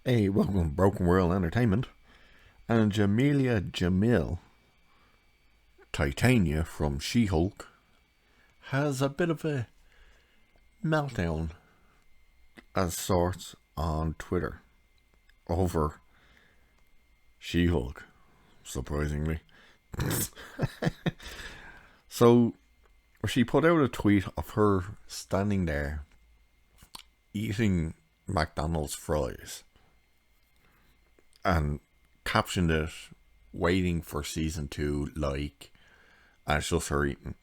Hey, welcome to Broken World Entertainment. And Jamelia Jamil, Titania from She-Hulk, has a bit of a meltdown as sorts on Twitter over She-Hulk, surprisingly. So, she put out a tweet of her standing there eating McDonald's fries and captioned it, waiting for season 2, and it's just her eating.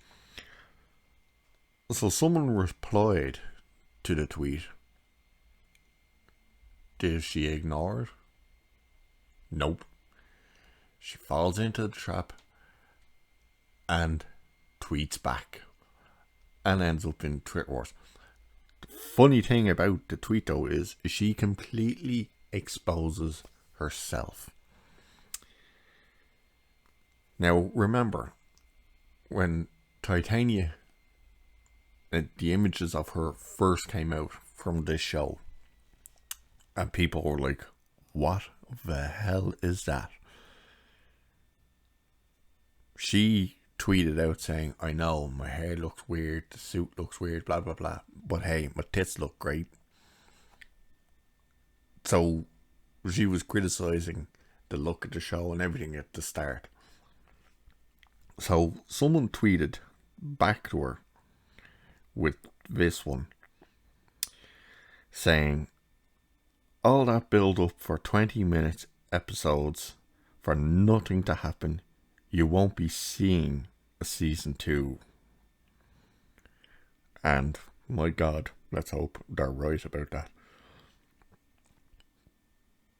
So someone replied to the tweet. Did she ignore it? Nope. She falls into the trap and tweets back and ends up in Twitter wars. The funny thing about the tweet though is she completely exposes herself. Now remember, when Titania, the images of her first came out from this show, and people were like, what the hell is that? She tweeted out saying, I know, my hair looks weird, the suit looks weird, blah blah blah, but hey, my tits look great. So she was criticizing the look of the show and everything at the start. So someone tweeted back to her with this one, saying, all that build up for 20 minutes episodes for nothing to happen, you won't be seeing a season 2. And my god, let's hope they're right about that.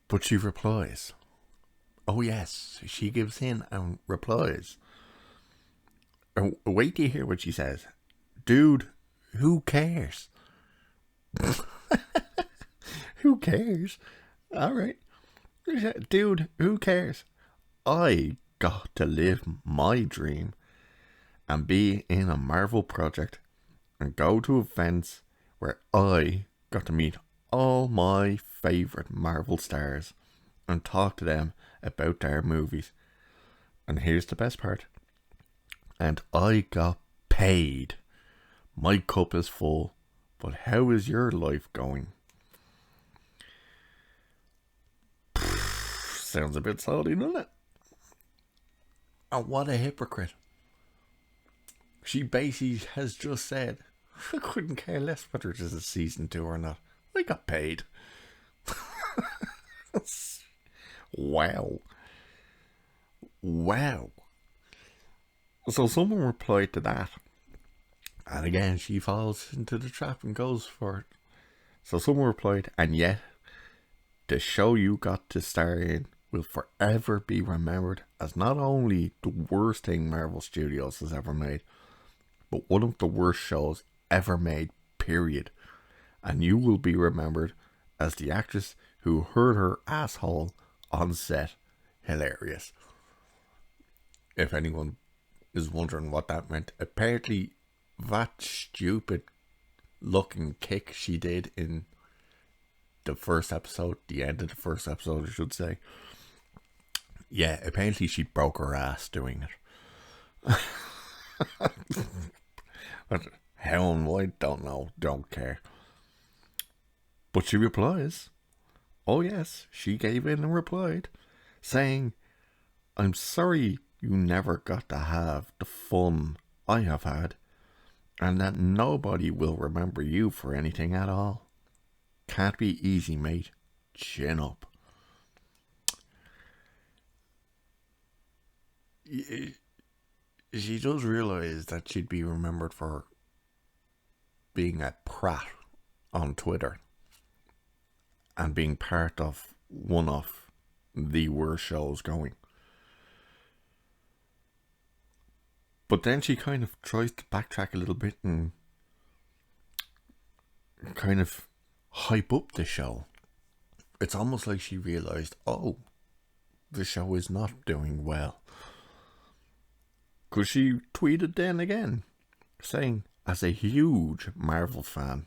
But she replies. Oh yes, she gives in and replies. And wait to hear what she says. Dude, who cares? Who cares? Alright. Dude, who cares? I got to live my dream and be in a Marvel project and go to events where I got to meet all my favourite Marvel stars and talk to them about their movies. And here's the best part. And I got paid. My cup is full. But how is your life going? Sounds a bit salty, doesn't it? And what a hypocrite. She basically has just said, I couldn't care less whether it is a season 2 or not. I got paid. Wow. Wow. So someone replied to that. And again, she falls into the trap and goes for it. So someone replied, and yet, the show you got to star in will forever be remembered as not only the worst thing Marvel Studios has ever made, but one of the worst shows ever made, period. And you will be remembered as the actress who heard her asshole on set hilarious. If anyone is wondering what that meant, apparently that stupid looking kick she did in the first episode, the end of the first episode, I should say. Yeah, apparently she broke her ass doing it. How and why, don't know, don't care. But she replies, oh yes, she gave in and replied, saying, I'm sorry you never got to have the fun I have had, and that nobody will remember you for anything at all. Can't be easy, mate. Chin up. She does realise that she'd be remembered for being a prat on Twitter and being part of one of the worst shows going. But then she kind of tries to backtrack a little bit and kind of hype up the show. It's almost like she realised, oh, the show is not doing well. Because she tweeted then again, saying, as a huge Marvel fan,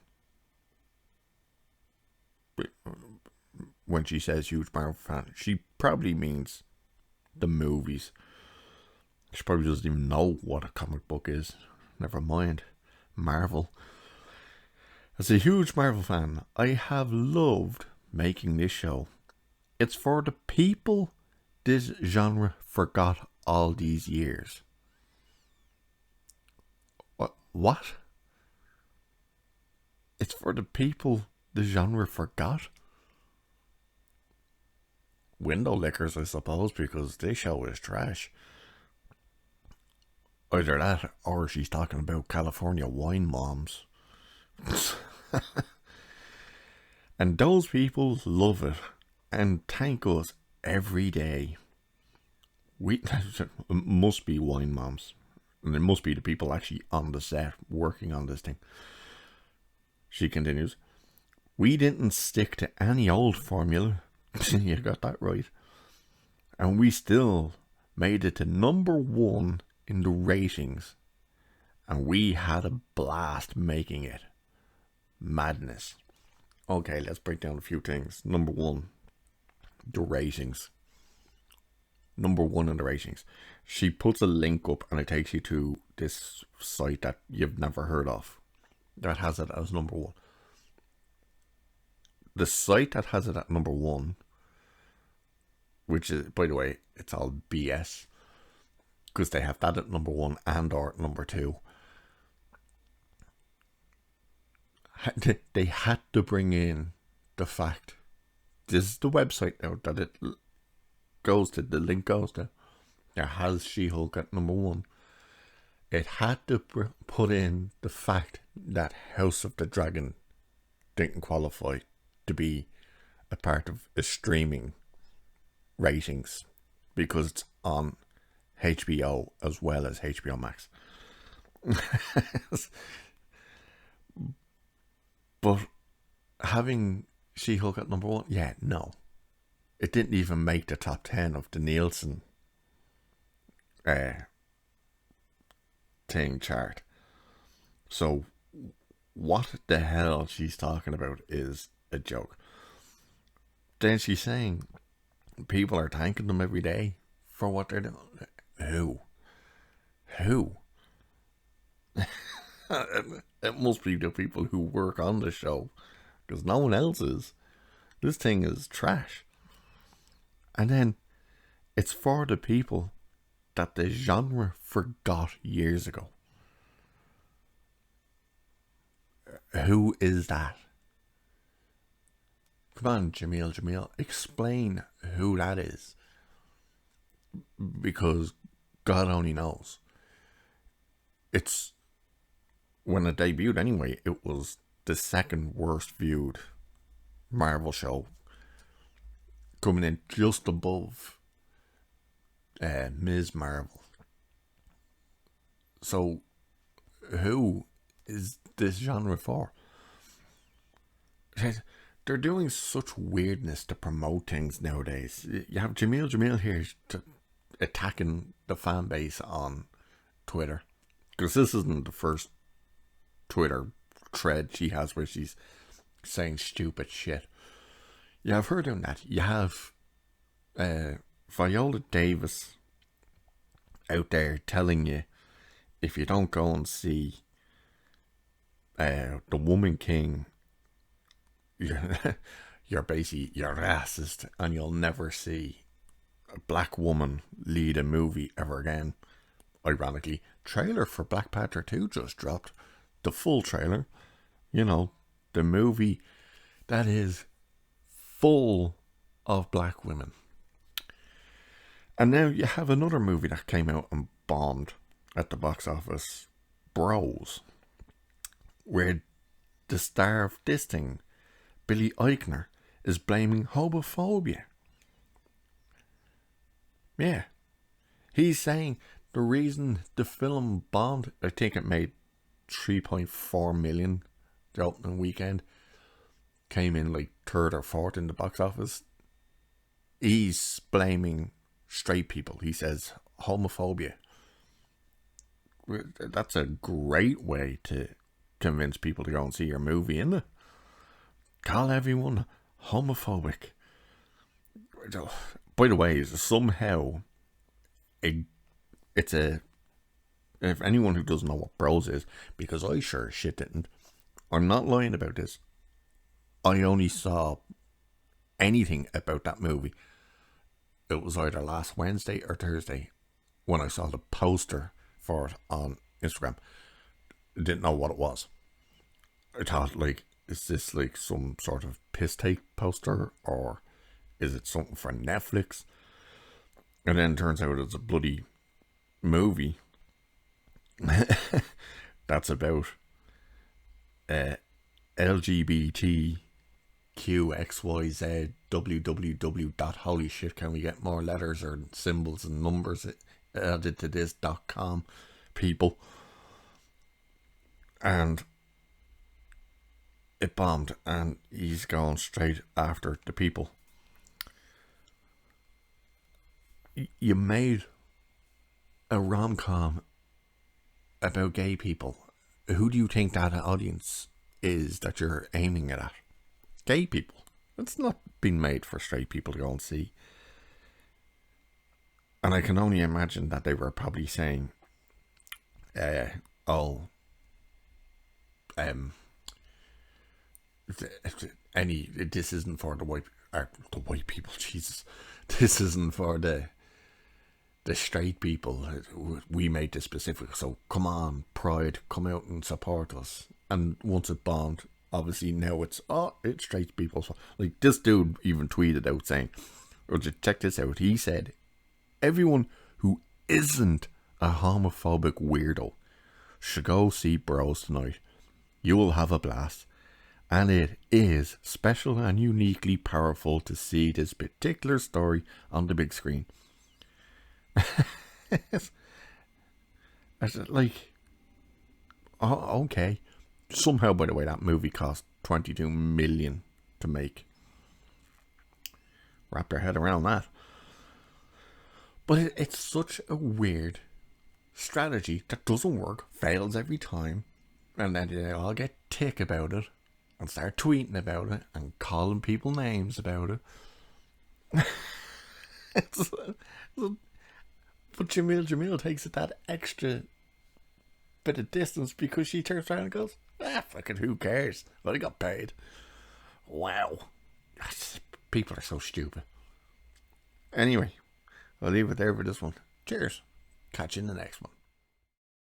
when she says huge Marvel fan. She probably means the movies. She probably doesn't even know what a comic book is. Never mind Marvel. As a huge Marvel fan, I have loved making this show. It's for the people this genre forgot all these years. What? It's for the people the genre forgot? Window lickers, I suppose, because this show is trash. Either that, or she's talking about California wine moms. And those people love it and thank us every day. We must be wine moms. And it must be the people actually on the set working on this thing. She continues, we didn't stick to any old formula. You got that right. And we still made it to number 1 in the ratings. And we had a blast making it. Madness. Okay, let's break down a few things. Number 1, the ratings. Number 1 in the ratings. She puts a link up and it takes you to this site that you've never heard of. That has it as number 1. The site that has it at number 1, which is, by the way, it's all BS, because they have that at number 1 and or at number 2. They had to bring in the fact, this is the website now that it goes to, the link goes to, that has She-Hulk at number 1. It had to put in the fact that House of the Dragon didn't qualify to be a part of a streaming ratings because it's on HBO as well as HBO Max. But having She-Hulk at number 1, yeah, no. It didn't even make the top 10 of the Nielsen thing chart. So what the hell she's talking about is a joke. Then she's saying people are thanking them every day for what they're doing. Who? It must be the people who work on the show, because no one else is. This thing is trash. And then it's for the people that the genre forgot years ago. Who is that? Come on, Jamil, explain who that is. Because God only knows. It's, when it debuted anyway, it was the second worst viewed Marvel show, coming in just above Ms. Marvel. So who is this genre for? They're doing such weirdness to promote things nowadays. You have Jamil here attacking the fan base on Twitter, because this isn't the first Twitter thread she has where she's saying stupid shit. You have her doing that. You have Viola Davis out there telling you, if you don't go and see The Woman King, you're basically, you're racist, and you'll never see a black woman lead a movie ever again. Ironically, trailer for Black Panther 2 just dropped. The full trailer, the movie that is full of black women. And now you have another movie that came out and bombed at the box office, Bros, where the star of this thing, Billy Eichner, is blaming homophobia. Yeah. He's saying the reason the film bombed, I think it made 3.4 million the opening weekend, came in like 3rd or 4th in the box office. He's blaming straight people. He says homophobia. That's a great way to convince people to go and see your movie, isn't it? Call everyone homophobic. By the way, somehow it's a. If anyone who doesn't know what Bros is, because I sure as shit didn't, I'm not lying about this. I only saw anything about that movie. It was either last Wednesday or Thursday when I saw the poster for it on Instagram. I didn't know what it was. I thought, like, is this like some sort of piss take poster, or is it something for Netflix? And then it turns out it's a bloody movie that's about LGBT QXYZ WWW dot holy shit, can we get more letters or symbols and numbers added to this.com people. And it bombed, and he's going straight after the people. You made a rom-com about gay people. Who do you think that audience is that you're aiming it at? Gay people. It's not been made for straight people to go and see. And I can only imagine that they were probably saying, this isn't for the white people, Jesus. This isn't for the straight people. We made this specific, so come on, Pride, come out and support us. And once it bombed, obviously now it's straight people's fault. Like, this dude even tweeted out saying, or just check this out, he said, everyone who isn't a homophobic weirdo should go see Bros tonight. You will have a blast, and it is special and uniquely powerful to see this particular story on the big screen. I said, like, oh, okay. Somehow, by the way, that movie cost $22 million to make. Wrap their head around that. But it's such a weird strategy that doesn't work, fails every time, and then they all get tick about it and start tweeting about it and calling people names about it. But Jamil takes it that extra bit of distance because she turns around and goes, fucking who cares? Well, I got paid. Wow. People are so stupid. Anyway, I'll leave it there for this one. Cheers. Catch you in the next one.